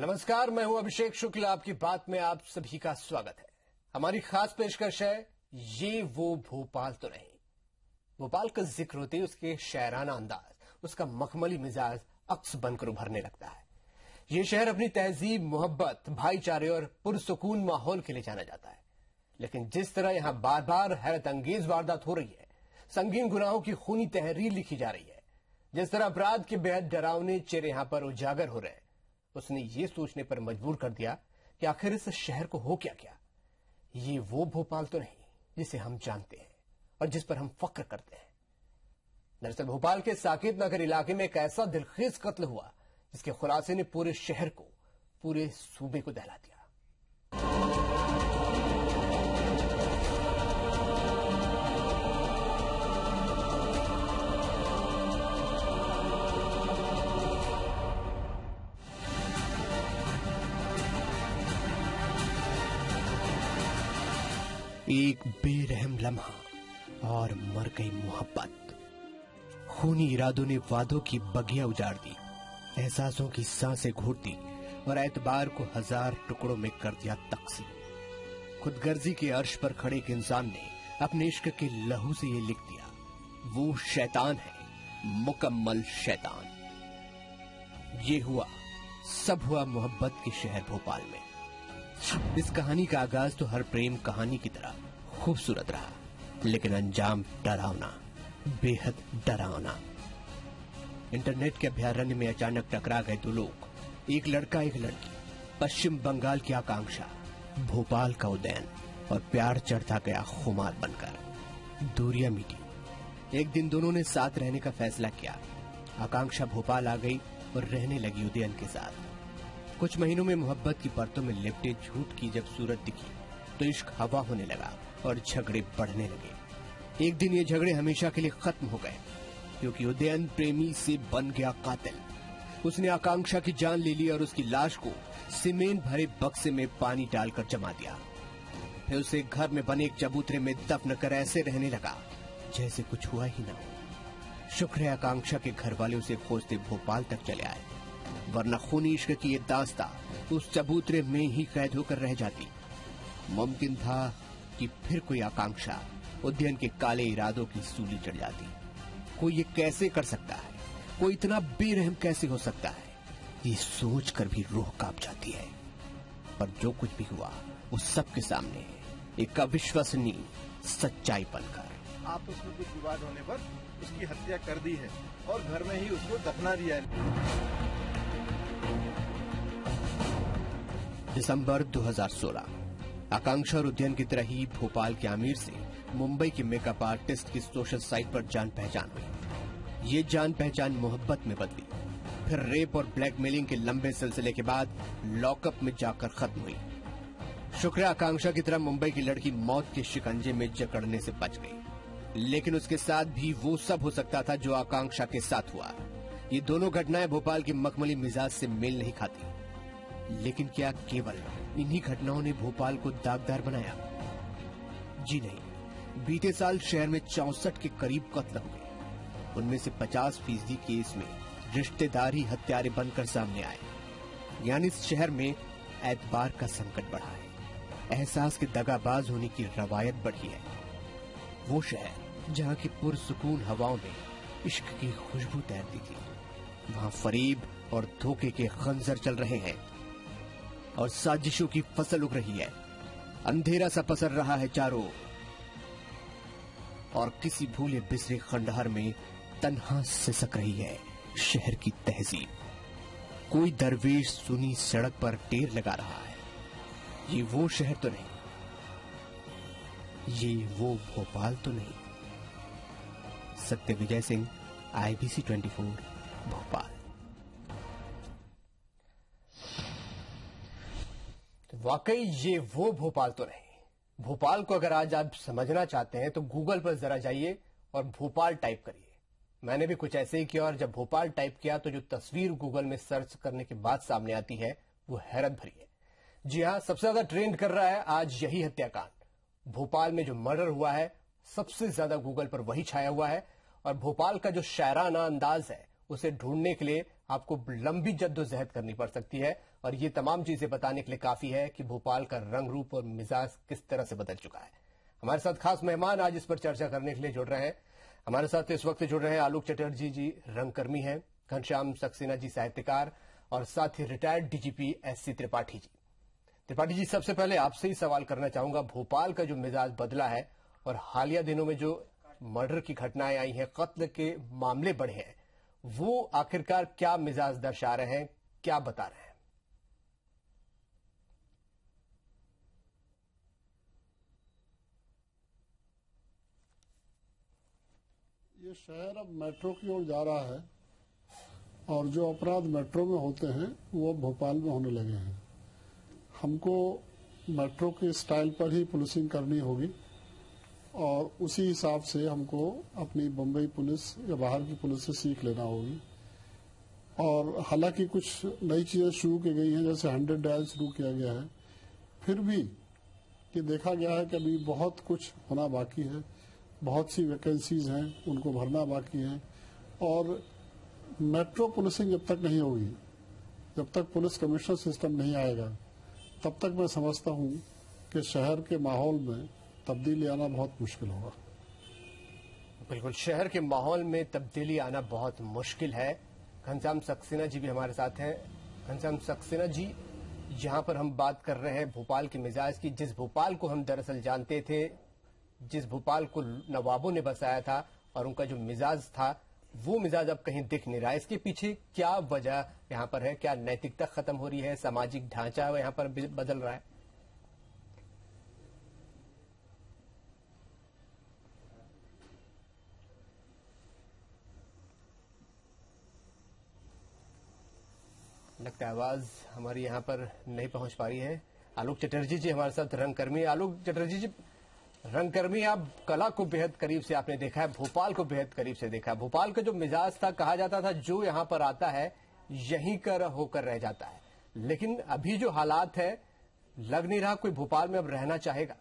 नमस्कार, मैं हूं अभिषेक शुक्ल। आपकी बात में आप सभी का स्वागत है। हमारी खास पेशकश है ये वो भोपाल तो नहीं। भोपाल का जिक्र होते ही उसके शायराना अंदाज, उसका मखमली मिजाज अक्स बनकर उभरने लगता है। ये शहर अपनी तहजीब, मोहब्बत, भाईचारे और पुरसुकून माहौल के लिए जाना जाता है। लेकिन जिस तरह यहां बार बार हैरत अंगेज वारदात हो रही है, संगीन गुनाहों की खूनी तहरीर लिखी जा रही है, जिस तरह अपराध के बेहद डरावने चेहरे यहां पर उजागर हो रहे हैं, उसने ये सोचने पर मजबूर कर दिया कि आखिर इस शहर को हो क्या क्या। ये वो भोपाल तो नहीं जिसे हम जानते हैं और जिस पर हम फक्र करते हैं। दरअसल भोपाल के साकेत नगर इलाके में एक ऐसा दिलखेज कत्ल हुआ जिसके खुलासे ने पूरे शहर को, पूरे सूबे को दहला दिया। एक बेरहम लम्हा और मर गई मोहब्बत। खूनी इरादों ने वादों की बगिया उजाड़ दी, एहसासों की सांसें घोट दी और एतबार को हजार टुकड़ों में कर दिया तकसीम। खुदगर्जी के अर्श पर खड़े एक इंसान ने अपने इश्क के लहू से ये लिख दिया, वो शैतान है, मुकम्मल शैतान। ये हुआ, सब हुआ मोहब्बत के शहर भोपाल में। इस कहानी का आगाज तो हर प्रेम कहानी की तरह खूबसूरत रहा, लेकिन अंजाम डरावना, बेहद डरावना। इंटरनेट के अभयारण्य में अचानक टकरा गए दो लोग, एक लड़का एक लड़की। पश्चिम बंगाल की आकांक्षा, भोपाल का उदयन, और प्यार चढ़ता गया खुमार बनकर। दूरियां मिटी। एक दिन दोनों ने साथ रहने का फैसला किया। आकांक्षा भोपाल आ गई और रहने लगी उदयन के साथ। कुछ महीनों में मोहब्बत की परतों में लिपटे झूठ की जब सूरत दिखी तो इश्क हवा होने लगा और झगड़े बढ़ने लगे। एक दिन ये झगड़े हमेशा के लिए खत्म हो गए, क्योंकि उदयन प्रेमी से बन गया कातिल। उसने आकांक्षा की जान ले ली और उसकी लाश को सीमेंट भरे बक्से में पानी डालकर जमा दिया। फिर उसे घर में बने एक चबूतरे में दफन कर ऐसे रहने लगा जैसे कुछ हुआ ही ना हो। शुक्र है आकांक्षा के घर वाले उसे खोजते भोपाल तक चले आए, वरना खूनी इश्क की ये दास्तां उस चबूतरे में ही कैद होकर रह जाती। मुमकिन था कि फिर कोई आकांक्षा उदयन के काले इरादों की सूली चढ़ जाती। कोई ये कैसे कर सकता है, कोई इतना बेरहम कैसे हो सकता है, ये सोचकर भी रूह कांप जाती है। पर जो कुछ भी हुआ वो सबके सामने एक अविश्वसनीय सच्चाई बनकर। आपस में कुछ विवाद होने पर उसकी हत्या कर दी है और घर में ही उसको दफना दिया है। दिसंबर 2016, आकांक्षा और उदयन की तरह ही भोपाल के आमिर से मुंबई के मेकअप आर्टिस्ट की सोशल साइट पर जान पहचान हुई। ये जान पहचान मोहब्बत में बदली, फिर रेप और ब्लैकमेलिंग के लंबे सिलसिले के बाद लॉकअप में जाकर खत्म हुई। शुक्र है आकांक्षा की तरह मुंबई की लड़की मौत के शिकंजे में जकड़ने से बच गई, लेकिन उसके साथ भी वो सब हो सकता था जो आकांक्षा के साथ हुआ। ये दोनों घटनाएं भोपाल के मखमली मिजाज से मेल नहीं खाती। लेकिन क्या केवल इन्हीं घटनाओं ने भोपाल को दागदार बनाया? जी नहीं, बीते साल शहर में 64 के करीब कत्ल हो गए। उनमें से 50% केस में रिश्तेदार ही हत्यारे बनकर सामने आए। यानी इस शहर में एतबार का संकट बढ़ा है, एहसास के दगाबाज होने की रवायत बढ़ी है। वो शहर जहां की पुरसुकून हवाओं में इश्क की खुशबू तैरती थी, वहां फरेब और धोखे के खंजर चल रहे हैं और साजिशों की फसल उग रही है। अंधेरा सा पसर रहा है चारों और किसी भूले बिसरे खंडहर में तन्हा सिसक रही है शहर की तहजीब। कोई दरवेश सुनी सड़क पर टेर लगा रहा है। ये वो शहर तो नहीं, ये वो भोपाल तो नहीं। सत्यविजय सिंह, IBC 24, भोपाल। वाकई ये वो भोपाल तो नहीं। भोपाल को अगर आज आप समझना चाहते हैं तो गूगल पर जरा जाइए और भोपाल टाइप करिए। मैंने भी कुछ ऐसे ही किया और जब भोपाल टाइप किया तो जो तस्वीर गूगल में सर्च करने के बाद सामने आती है वो हैरत भरी है। जी हां, सबसे ज्यादा ट्रेंड कर रहा है आज यही हत्याकांड। भोपाल में जो मर्डर हुआ है सबसे ज्यादा गूगल पर वही छाया हुआ है और भोपाल का जो शायराना अंदाज है उसे ढूंढने के लिए आपको लंबी जद्दोजहद करनी पड़ सकती है और ये तमाम चीजें बताने के लिए काफी है कि भोपाल का रंग रूप और मिजाज किस तरह से बदल चुका है। हमारे साथ खास मेहमान आज इस पर चर्चा करने के लिए जुड़ रहे हैं। हमारे साथ इस वक्त जुड़ रहे हैं आलोक चटर्जी जी, रंगकर्मी हैं, घनश्याम सक्सेना जी, साहित्यकार, और साथ ही retired DGP SC Tripathi ji. Tripathi ji, सबसे पहले आपसे ही सवाल करना चाहूंगा, भोपाल का जो मिजाज बदला है और हालिया दिनों में जो मर्डर की घटनाएं आई हैं, कत्ल के मामले बढ़े हैं, वो आखिरकार क्या मिजाज दर्शा रहे हैं, क्या बता रहे हैं? ये शहर अब मेट्रो की ओर जा रहा है और जो अपराध मेट्रो में होते हैं वो अब भोपाल में होने लगे हैं। हमको मेट्रो के स्टाइल पर ही पुलिसिंग करनी होगी और उसी हिसाब से हमको अपनी बम्बई पुलिस या बाहर की पुलिस से सीख लेना होगी। और हालांकि कुछ नई चीजें शुरू की गई हैं, जैसे 100 डायल शुरू किया गया है, फिर भी ये देखा गया है कि अभी बहुत कुछ होना बाकी है, बहुत सी वैकेंसीज हैं उनको भरना बाकी है। और मेट्रो पुलिसिंग जब तक नहीं होगी, जब तक पुलिस कमिश्नर सिस्टम नहीं आएगा, तब तक मैं समझता हूं कि शहर के माहौल में तब्दीली आना बहुत मुश्किल होगा। बिल्कुल, शहर के माहौल में तब्दीली आना बहुत मुश्किल है। घनश्याम सक्सेना जी भी हमारे साथ हैं। घनश्याम सक्सेना जी, यहां पर हम बात कर रहे हैं भोपाल के मिजाज की, जिस भोपाल को हम दरअसल जानते थे, जिस भोपाल को नवाबों ने बसाया था और उनका जो मिजाज था, वो मिजाज अब कहीं दिख नहीं रहा है। इसके पीछे क्या वजह यहाँ पर है? क्या नैतिकता खत्म हो रही है? सामाजिक ढांचा यहाँ पर बदल रहा है? लगता है आवाज हमारी यहाँ पर नहीं पहुंच पा रही है। आलोक चटर्जी जी हमारे साथ, रंगकर्मी। आलोक चटर्जी जी, रंगकर्मी, आप कला को बेहद करीब से आपने देखा है, भोपाल को बेहद करीब से देखा है। भोपाल का जो मिजाज था, कहा जाता था जो यहाँ पर आता है यहीं कर होकर रह जाता है, लेकिन अभी जो हालात है, लग नहीं रहा कोई भोपाल में अब रहना चाहेगा।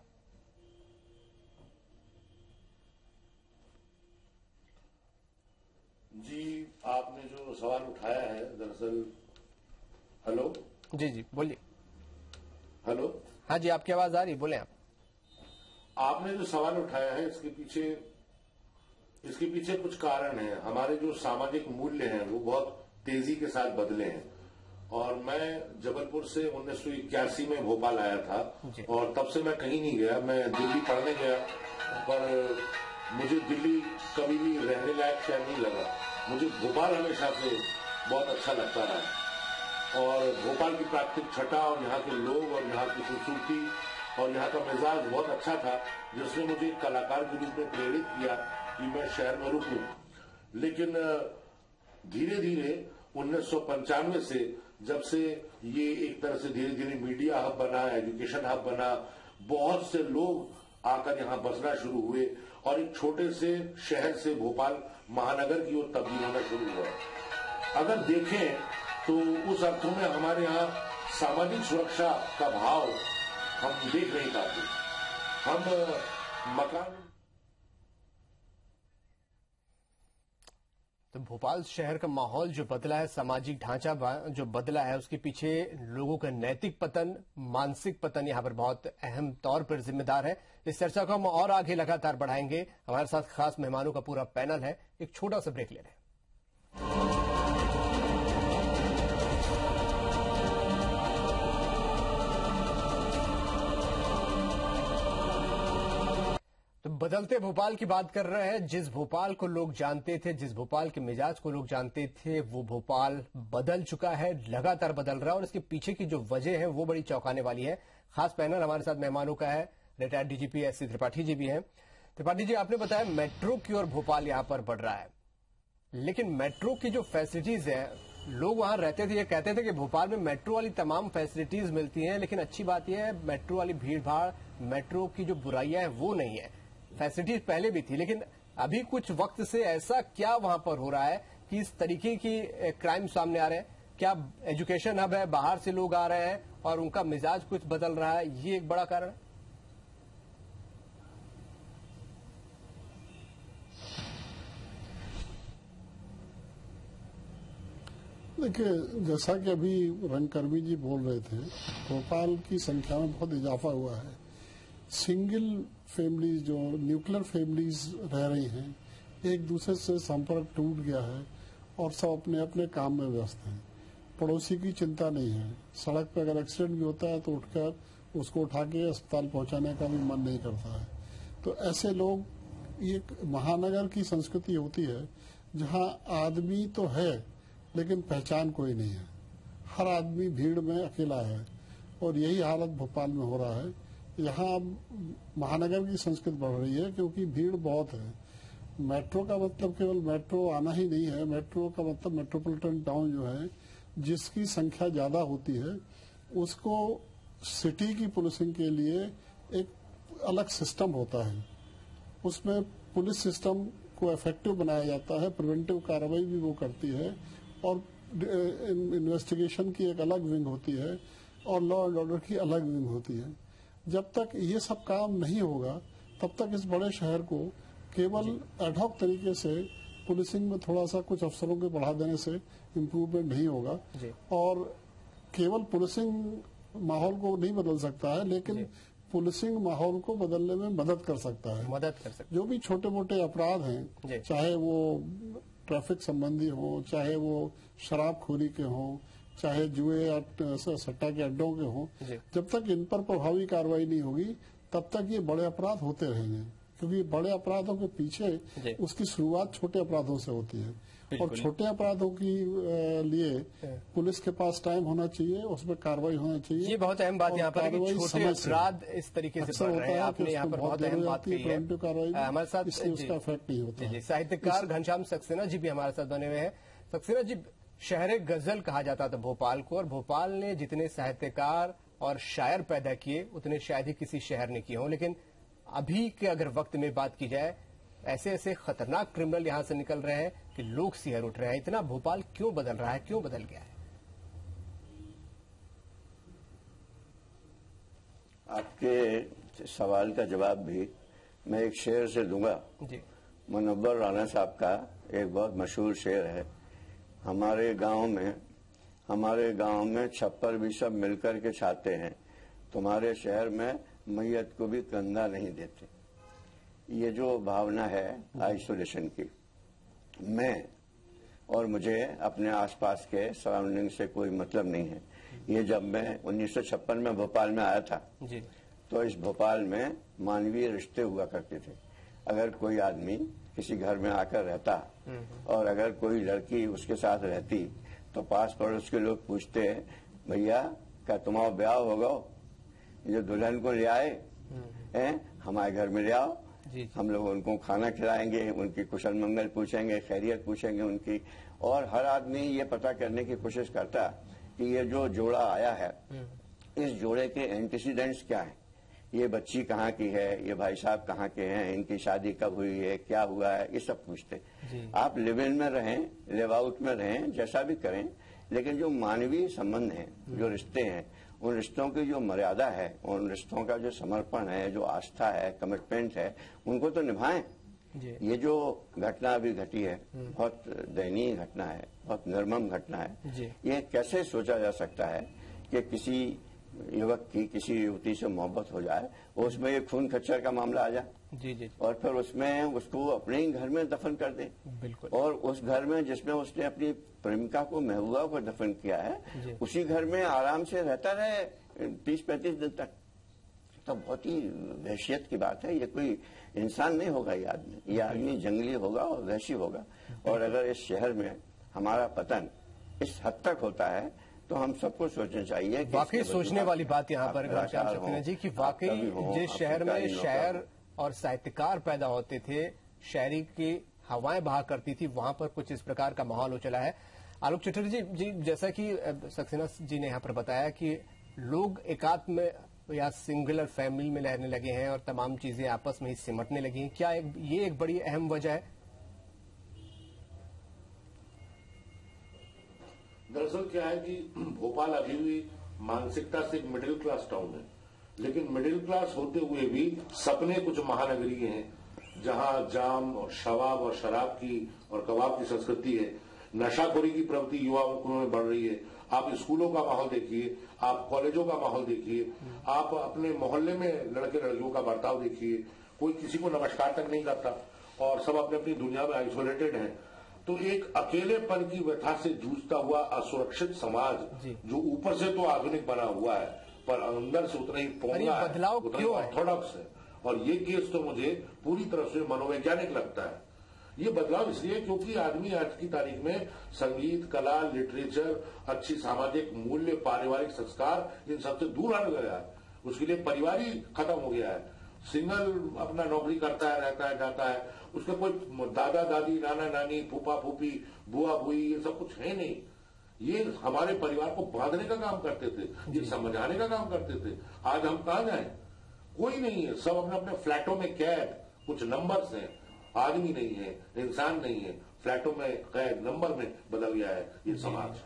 जी, आपने जो सवाल उठाया है, दरअसल हेलो जी जी बोलिए। हेलो, हाँ जी, आपकी आवाज आ रही, बोले आप। आपने जो सवाल उठाया है इसके पीछे कुछ कारण हैं। हमारे जो सामाजिक मूल्य हैं वो बहुत तेजी के साथ बदले हैं। और मैं जबलपुर से 1981 में भोपाल आया था और तब से मैं कहीं नहीं गया। मैं दिल्ली पढ़ने गया, पर मुझे दिल्ली कभी भी रहने लायक शहर नहीं लगा। मुझे भोपाल हमेशा से बहुत अच्छा लगता रहा और भोपाल की प्राकृतिक छटा और यहाँ के लोग और यहाँ की खूबसूरती और यहाँ का मिजाज बहुत अच्छा था, जिसने मुझे एक कलाकार के रूप में प्रेरित किया कि मैं शहर में रुकूं। लेकिन धीरे धीरे 1995 से, जब से ये एक तरह से धीरे धीरे मीडिया हब बना, एजुकेशन हब बना, बहुत से लोग आकर यहाँ बसना शुरू हुए और एक छोटे से शहर से भोपाल महानगर की ओर तब्दील होना शुरू हुआ। अगर देखें तो उस अर्थों में हमारे यहाँ सामाजिक सुरक्षा का भाव हम देख नहीं पाते। हम मकान, तो भोपाल शहर का माहौल जो बदला है, सामाजिक ढांचा जो बदला है, उसके पीछे लोगों का नैतिक पतन, मानसिक पतन यहाँ पर बहुत अहम तौर पर जिम्मेदार है। इस चर्चा को हम और आगे लगातार बढ़ाएंगे। हमारे साथ खास मेहमानों का पूरा पैनल है। एक छोटा सा ब्रेक ले रहे हैं। तो बदलते भोपाल की बात कर रहे हैं। जिस भोपाल को लोग जानते थे, जिस भोपाल के मिजाज को लोग जानते थे, वो भोपाल बदल चुका है, लगातार बदल रहा है और इसके पीछे की जो वजह है वो बड़ी चौंकाने वाली है। खास पैनल हमारे साथ मेहमानों का है। Retired DGP SC Tripathi ji भी हैं। त्रिपाठी जी, आपने बताया मेट्रो की ओर भोपाल यहां पर बढ़ रहा है, लेकिन मेट्रो की जो फैसिलिटीज है, लोग वहां रहते थे, ये कहते थे कि भोपाल में मेट्रो वाली तमाम फैसिलिटीज मिलती हैं, लेकिन अच्छी बात यह है मेट्रो वाली भीड़ भाड़, मेट्रो की जो बुराइयां हैं वो नहीं है। फैसिलिटीज पहले भी थी, लेकिन अभी कुछ वक्त से ऐसा क्या वहां पर हो रहा है कि इस तरीके की क्राइम सामने आ रहे हैं? क्या एजुकेशन हब है, बाहर से लोग आ रहे हैं और उनका मिजाज कुछ बदल रहा है, ये एक बड़ा कारण है? देखिए, जैसा कि अभी रंगकर्मी जी बोल रहे थे, भोपाल की संख्या में बहुत इजाफा हुआ है। सिंगल फैमिलीज, जो न्यूक्लियर फैमिलीज रह रही हैं, एक दूसरे से संपर्क टूट गया है और सब अपने अपने काम में व्यस्त हैं। पड़ोसी की चिंता नहीं है। सड़क पर अगर एक्सीडेंट भी होता है तो उठकर उसको उठा के अस्पताल पहुंचाने का भी मन नहीं करता है। तो ऐसे लोग, ये महानगर की संस्कृति होती है जहां आदमी तो है लेकिन पहचान कोई नहीं है। हर आदमी भीड़ में अकेला है और यही हालत भोपाल में हो रहा है। यहाँ महानगर की संस्कृति बढ़ रही है क्योंकि भीड़ बहुत है। मेट्रो का मतलब केवल मेट्रो आना ही नहीं है। मेट्रो का मतलब मेट्रोपॉलिटन टाउन जो है, जिसकी संख्या ज्यादा होती है, उसको सिटी की पुलिसिंग के लिए एक अलग सिस्टम होता है। उसमें पुलिस सिस्टम को इफेक्टिव बनाया जाता है, प्रिवेंटिव कार्रवाई भी वो करती है और इन्वेस्टिगेशन की एक अलग विंग होती है और लॉ एंड ऑर्डर की अलग विंग होती है। जब तक ये सब काम नहीं होगा तब तक इस बड़े शहर को केवल एडहॉक तरीके से पुलिसिंग में थोड़ा सा कुछ अफसरों के बढ़ा देने से इम्प्रूवमेंट नहीं होगा। और केवल पुलिसिंग माहौल को नहीं बदल सकता है, लेकिन पुलिसिंग माहौल को बदलने में मदद कर सकता है। जो भी छोटे मोटे अपराध हैं, चाहे वो ट्रैफिक संबंधी हो, चाहे वो शराबखोरी के हों, चाहे जुए या सट्टा के अड्डों के हों, जब तक इन पर प्रभावी कार्रवाई नहीं होगी तब तक ये बड़े अपराध होते रहेंगे। क्योंकि बड़े अपराधों के पीछे उसकी शुरुआत छोटे अपराधों से होती है और छोटे अपराधों की लिए पुलिस के पास टाइम होना चाहिए, उसमें कार्रवाई होना चाहिए। ये बहुत अहम बात यहाँ पर कि छोटे अपराध इस तरीके से बढ़ रहे हैं। आपने यहाँ पर बहुत अहम बात कही है। हमारे साथ उसका इफेक्ट नहीं होता। साहित्यकार घनश्याम सक्सेना जी भी हमारे साथ बने हुए हैं। सक्सेना जी, शहर गजल कहा जाता था भोपाल को, और भोपाल ने जितने साहित्यकार और शायर पैदा किए उतने शायद ही किसी शहर ने किए हों। लेकिन अभी के अगर वक्त में बात की जाए, ऐसे ऐसे खतरनाक क्रिमिनल यहां से निकल रहे हैं कि लोग सिहर उठ रहे हैं। इतना भोपाल क्यों बदल रहा है, क्यों बदल गया है? आपके सवाल का जवाब भी मैं एक शेर से दूंगा जी। मुनव्वर राना साहब का एक बहुत मशहूर शेर है। हमारे गांव में छप्पर भी सब मिलकर के छाते हैं, तुम्हारे शहर में मैयत को भी कंधा नहीं देते। ये जो भावना है आइसोलेशन की, मैं और मुझे अपने आसपास के सराउंडिंग से कोई मतलब नहीं है। ये जब मैं 1956 में भोपाल में आया था जी। तो इस भोपाल में मानवीय रिश्ते हुआ करते थे। अगर कोई आदमी किसी घर में आकर रहता और अगर कोई लड़की उसके साथ रहती तो पास पड़ोस के लोग पूछते, भैया क्या तुम्हारा ब्याह होगा? जो दुल्हन को ले आए हैं हमारे घर में ले आओ, हम लोग उनको खाना खिलाएंगे, उनकी कुशल मंगल पूछेंगे, खैरियत पूछेंगे उनकी। और हर आदमी ये पता करने की कोशिश करता कि ये जो जोड़ा आया है, इस जोड़े के एंटीसीडेंट्स क्या है, ये बच्ची कहाँ की है, ये भाई साहब कहाँ के हैं, इनकी शादी कब हुई है, क्या हुआ है, ये सब पूछते। आप लिव इन में रहें, लिव आउट में रहें, जैसा भी करें, लेकिन जो मानवीय संबंध हैं, जो रिश्ते हैं, उन रिश्तों की जो मर्यादा है, उन रिश्तों का जो समर्पण है, जो आस्था है, कमिटमेंट है, उनको तो निभाएं। ये जो घटना अभी घटी है बहुत दयनीय घटना है, बहुत निर्मम घटना है। ये कैसे सोचा जा सकता है कि किसी युवक की किसी युवती से मोहब्बत हो जाए और उसमें ये खून खच्चर का मामला आ जाए और फिर उसमें उसको अपने ही घर में दफन कर दे। बिल्कुल। और उस घर में जिसमें उसने अपनी प्रेमिका को महबूबा को दफन किया है, उसी घर में आराम से रहता रहे 30-35 दिन तक। तो बहुत ही वहशियत की बात है। ये कोई इंसान नहीं होगा, ये आदमी जंगली होगा और वहशी होगा। और अगर इस शहर में हमारा पतन इस हद तक होता है तो हम सबको सोचना चाहिए। वाकई सोचने वाली बात यहाँ पर घनश्याम सक्सेना जी की वाकई जिस शहर में शायर और साहित्यकार पैदा होते थे, शायरी की हवाएं बहा करती थी, वहां पर कुछ इस प्रकार का माहौल हो चला है। आलोक चटर्जी जी, जैसा कि सक्सेना जी ने यहाँ पर बताया कि लोग एकात्म या सिंगुलर फैमिली में रहने लगे हैं और तमाम चीजें आपस में ही सिमटने लगी हैं, क्या ये एक बड़ी अहम वजह है? दरअसल क्या है कि भोपाल अभी भी मानसिकता से मिडिल क्लास टाउन है, लेकिन मिडिल क्लास होते हुए भी सपने कुछ महानगरीय हैं, जहां जाम और शवाब और शराब की और कबाब की संस्कृति है। नशाखोरी की प्रवृत्ति युवाओं में बढ़ रही है। आप स्कूलों का माहौल देखिए, आप कॉलेजों का माहौल देखिए, आप अपने मोहल्ले में लड़के लड़कियों का बर्ताव देखिए, कोई किसी को नमस्कार तक नहीं करता और सब अपनी अपनी दुनिया में आइसोलेटेड है। तो एक अकेलेपन की व्यथा से जूझता हुआ असुरक्षित समाज जो ऊपर से तो आधुनिक बना हुआ है पर अंदर से उतना ही पोंगा है, उतना ही ऑर्थोडॉक्स है। और ये केस तो मुझे पूरी तरह से मनोवैज्ञानिक लगता है। ये बदलाव इसलिए क्योंकि आदमी आज की तारीख में संगीत, कला, लिटरेचर, अच्छी सामाजिक मूल्य, पारिवारिक संस्कार इन सबसे दूर हट गया है। उसके लिए परिवार ही खत्म हो गया है। सिंगल अपना नौकरी करता है, रहता है, जाता है, उसका कोई दादा दादी, नाना नानी, फूफा फूफी, बुआ बुई ये सब कुछ है नहीं। ये हमारे परिवार को बांधने का काम करते थे, ये समझाने का काम करते थे। आज हम कहाँ जाएं? कोई नहीं है, सब अपने अपने फ्लैटों में कैद, कुछ नंबर्स हैं, आदमी नहीं है, इंसान नहीं है, फ्लैटों में कैद, नंबर में बदल गया है ये समाज।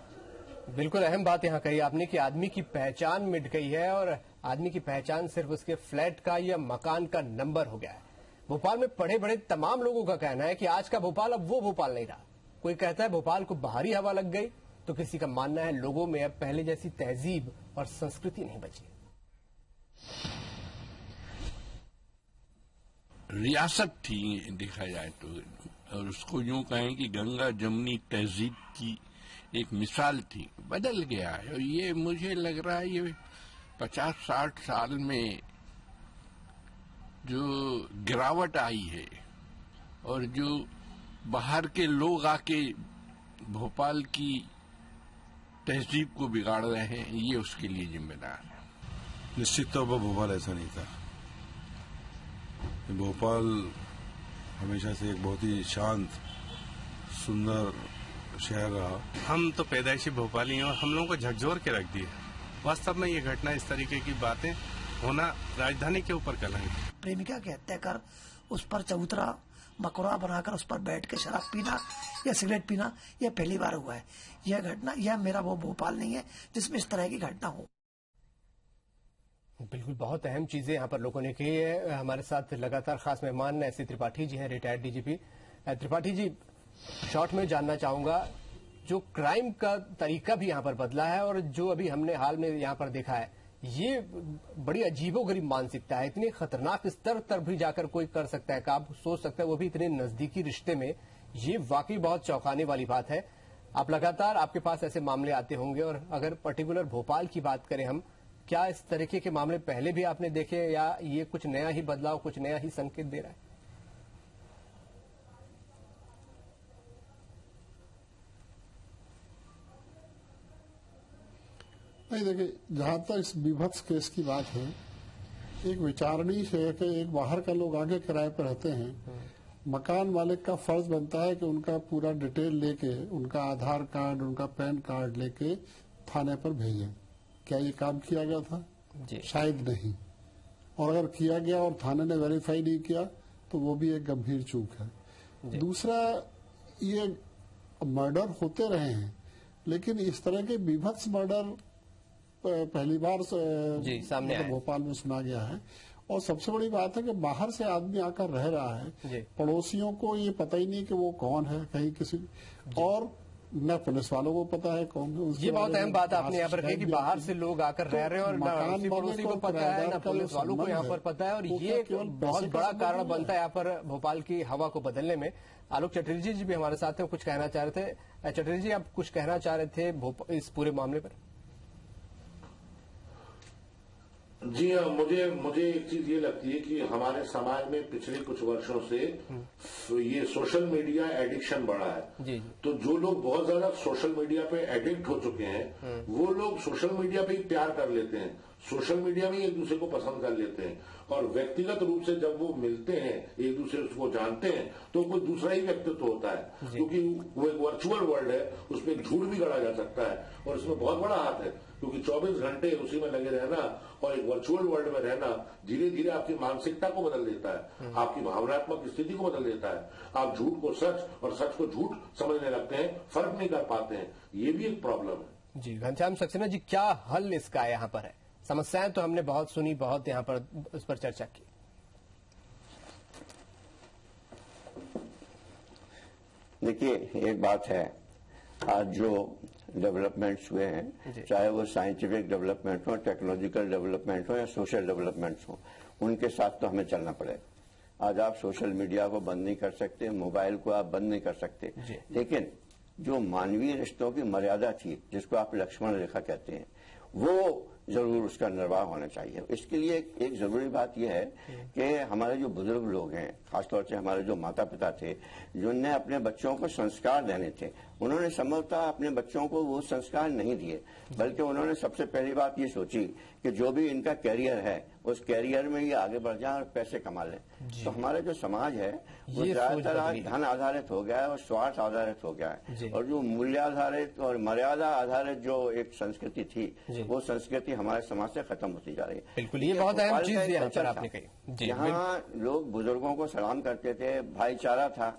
बिल्कुल अहम बात यहाँ कही आपने कि आदमी की पहचान मिट गई है और आदमी की पहचान सिर्फ उसके फ्लैट का या मकान का नंबर हो गया है। भोपाल में पढ़े बड़े तमाम लोगों का कहना है कि आज का भोपाल अब वो भोपाल नहीं रहा। कोई कहता है भोपाल को बाहरी हवा लग गई, तो किसी का मानना है लोगों में अब पहले जैसी तहजीब और संस्कृति नहीं बची। रियासत थी देखा जाए तो, और उसको यूं कहें कि गंगा जमुनी तहजीब की एक मिसाल थी, बदल गया है। और ये मुझे लग रहा है ये 50-60 साल में जो गिरावट आई है और जो बाहर के लोग आके भोपाल की तहजीब को बिगाड़ रहे हैं, ये उसके लिए जिम्मेदार है। निश्चित तौर पर भोपाल ऐसा नहीं था। भोपाल हमेशा से एक बहुत ही शांत, सुंदर शहर रहा। हम तो पैदाइशी भोपाली हैं और हम लोगों को झकझोर के रख दिया। वास्तव में ये घटना, इस तरीके की बातें होना राजधानी के ऊपर कलंक है। प्रेमिका की हत्या कर उस पर चबूतरा मकबरा बनाकर उस पर बैठ के शराब पीना या सिगरेट पीना, यह पहली बार हुआ है। यह घटना, यह मेरा वो भोपाल नहीं है जिसमें इस तरह की घटना हो। बिल्कुल बहुत अहम चीजें यहाँ पर लोगों ने की है। हमारे साथ लगातार खास मेहमान एस.सी. त्रिपाठी जी हैं, retired DGP. Tripathi ji, short में जानना चाहूंगा, जो क्राइम का तरीका भी यहाँ पर बदला है और जो अभी हमने हाल में यहाँ पर देखा है, ये बड़ी अजीबोगरीब मानसिकता है। इतने खतरनाक स्तर तक भी जाकर कोई कर सकता है, का आप सोच सकते हैं, वो भी इतने नजदीकी रिश्ते में। ये वाकई बहुत चौंकाने वाली बात है। आप लगातार, आपके पास ऐसे मामले आते होंगे, और अगर पर्टिकुलर भोपाल की बात करें हम, क्या इस तरीके के मामले पहले भी आपने देखे या ये कुछ नया ही बदलाव, कुछ नया ही संकेत दे रहा है? नहीं, देखिए, जहां तक इस बीभत्स केस की बात है, एक विचारणीय है कि एक बाहर का लोग आगे किराए पर रहते हैं, मकान मालिक का फर्ज बनता है कि उनका पूरा डिटेल लेके, उनका आधार कार्ड, उनका पैन कार्ड लेके थाने पर भेजें। क्या ये काम किया गया था? शायद नहीं। और अगर किया गया और थाने ने वेरीफाई नहीं किया तो वो भी एक गंभीर चूक है। दूसरा, ये मर्डर होते रहे हैं, लेकिन इस तरह के बीभत्स मर्डर पहली बार सामने भोपाल में सुना गया है। और सबसे बड़ी बात है कि बाहर से आदमी आकर रह रहा है, पड़ोसियों को ये पता ही नहीं कि वो कौन है, कहीं किसी, और न पुलिस वालों को पता है कौन है। ये बहुत अहम बात आपने यहाँ पर कही कि बाहर से लोग आकर रह रहे हैं और न पड़ोसी को पता है, न पुलिस वालों को यहाँ पर पता है, और ये बहुत बड़ा कारण बनता है यहाँ पर भोपाल की हवा को बदलने में। आलोक चटर्जी जी भी हमारे साथ हैं, कुछ कहना चाह रहे थे। चटर्जी जी, आप कुछ कहना चाह रहे थे इस पूरे मामले पर? जी हाँ, मुझे एक चीज ये लगती है कि हमारे समाज में पिछले कुछ वर्षों से ये सोशल मीडिया एडिक्शन बढ़ा है। जी। तो जो लोग बहुत ज्यादा सोशल मीडिया पे एडिक्ट हो चुके हैं, वो लोग सोशल मीडिया पे ही प्यार कर लेते हैं, सोशल मीडिया में एक दूसरे को पसंद कर लेते हैं, और व्यक्तिगत रूप से जब वो मिलते हैं, एक दूसरे को जानते हैं, तो कोई दूसरा ही व्यक्तित्व होता है, क्योंकि वो एक वर्चुअल वर्ल्ड है, उसमें झूठ भी गढ़ा जा सकता है, और इसमें बहुत बड़ा हाथ है, क्योंकि 24 घंटे उसी में लगे रहना और एक वर्चुअल वर्ल्ड में रहना धीरे धीरे आपकी मानसिकता को बदल देता है, आपकी भावनात्मक स्थिति को बदल देता है। आप झूठ को सच और सच को झूठ समझने लगते हैं, फर्क नहीं कर पाते हैं। ये भी एक प्रॉब्लम है। जी, घनश्याम सक्सेना जी, क्या हल इसका यहाँ पर है? समस्याएं तो हमने बहुत सुनी, बहुत यहाँ पर उस पर चर्चा की। देखिए, एक बात है आज जो डेवलपमेंट्स हुए हैं, चाहे वो साइंटिफिक डेवलपमेंट हो, टेक्नोलॉजिकल डेवलपमेंट हो या सोशल डेवलपमेंट्स हो, उनके साथ तो हमें चलना पड़ेगा। आज आप सोशल मीडिया को बंद नहीं कर सकते, मोबाइल को आप बंद नहीं कर सकते, लेकिन जो मानवीय रिश्तों की मर्यादा थी, जिसको आप लक्ष्मण रेखा कहते हैं, वो जरूर उसका निर्वाह होना चाहिए। इसके लिए एक जरूरी बात यह है कि हमारे जो बुजुर्ग लोग हैं, खासतौर से हमारे जो माता पिता थे, जिनने अपने बच्चों को संस्कार देने थे, उन्होंने संभवतः अपने बच्चों को वो संस्कार नहीं दिए, बल्कि उन्होंने सबसे पहली बात ये सोची कि जो भी इनका कैरियर है, उस कैरियर में ये आगे बढ़ जाए और पैसे कमा लें। तो हमारा जो समाज है वो ज्यादातर आज धन आधारित हो गया है और स्वार्थ आधारित हो गया है, और जो मूल्य आधारित और मर्यादा आधारित जो एक संस्कृति थी, वो संस्कृति हमारे समाज से खत्म होती जा रही है। बिल्कुल, ये बहुत अहम चीज यहाँ पर आपने कही। यहाँ लोग बुजुर्गों को सलाम करते थे, भाईचारा था,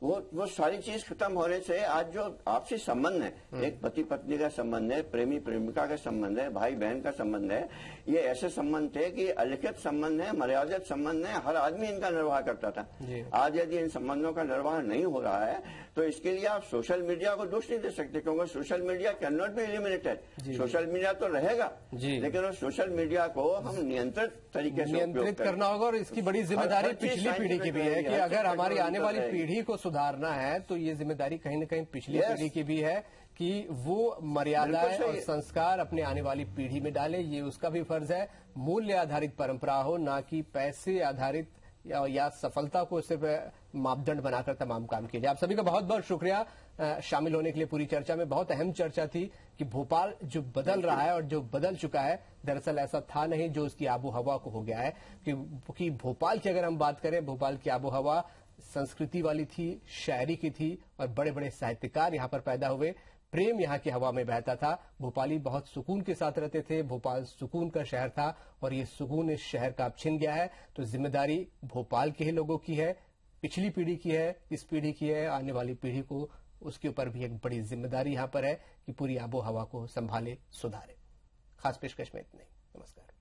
वो सारी चीज खत्म होने से आज जो आपसी संबंध है, एक पति पत्नी का संबंध है, प्रेमी प्रेमिका का संबंध है, भाई बहन का संबंध है, ये ऐसे संबंध थे कि अलिखित संबंध है, मर्यादित संबंध है, हर आदमी इनका निर्वाह करता था। आज यदि इन संबंधों का निर्वाह नहीं हो रहा है तो इसके लिए आप सोशल मीडिया को दोष नहीं दे सकते, क्योंकि social media can not be eliminated. Social media तो रहेगा, लेकिन उस सोशल मीडिया को हम नियंत्रित तरीके से नियंत्रित करना होगा। और इसकी बड़ी जिम्मेदारी पिछली पीढ़ी की भी है कि अगर हमारी आने वाली पीढ़ी को सुधारना है तो ये जिम्मेदारी कहीं न कहीं पिछली पीढ़ी की भी है कि वो मर्यादाएं और संस्कार अपने आने वाली पीढ़ी में डाले। ये उसका भी फर्ज है। मूल्य आधारित परंपरा हो, ना कि पैसे आधारित या सफलता को सिर्फ मापदंड बनाकर तमाम काम किए जाए। आप सभी का बहुत बहुत शुक्रिया शामिल होने के लिए। पूरी चर्चा में बहुत अहम चर्चा थी कि भोपाल जो बदल रहा है और जो बदल चुका है, दरअसल ऐसा था नहीं जो उसकी आबो हवा को हो गया है। कि भोपाल की अगर हम बात करें, भोपाल की आबो हवा संस्कृति वाली थी, शायरी की थी, और बड़े बड़े साहित्यकार यहाँ पर पैदा हुए। प्रेम यहाँ की हवा में बहता था। भोपाली बहुत सुकून के साथ रहते थे। भोपाल सुकून का शहर था और ये सुकून इस शहर का अब छिन गया है। तो जिम्मेदारी भोपाल के ही लोगों की है, पिछली पीढ़ी की है, इस पीढ़ी की है, आने वाली पीढ़ी को उसके ऊपर भी एक बड़ी जिम्मेदारी यहाँ पर है कि पूरी आबो हवा को संभाले, सुधारे। खास पेशकश में इतने। नमस्कार।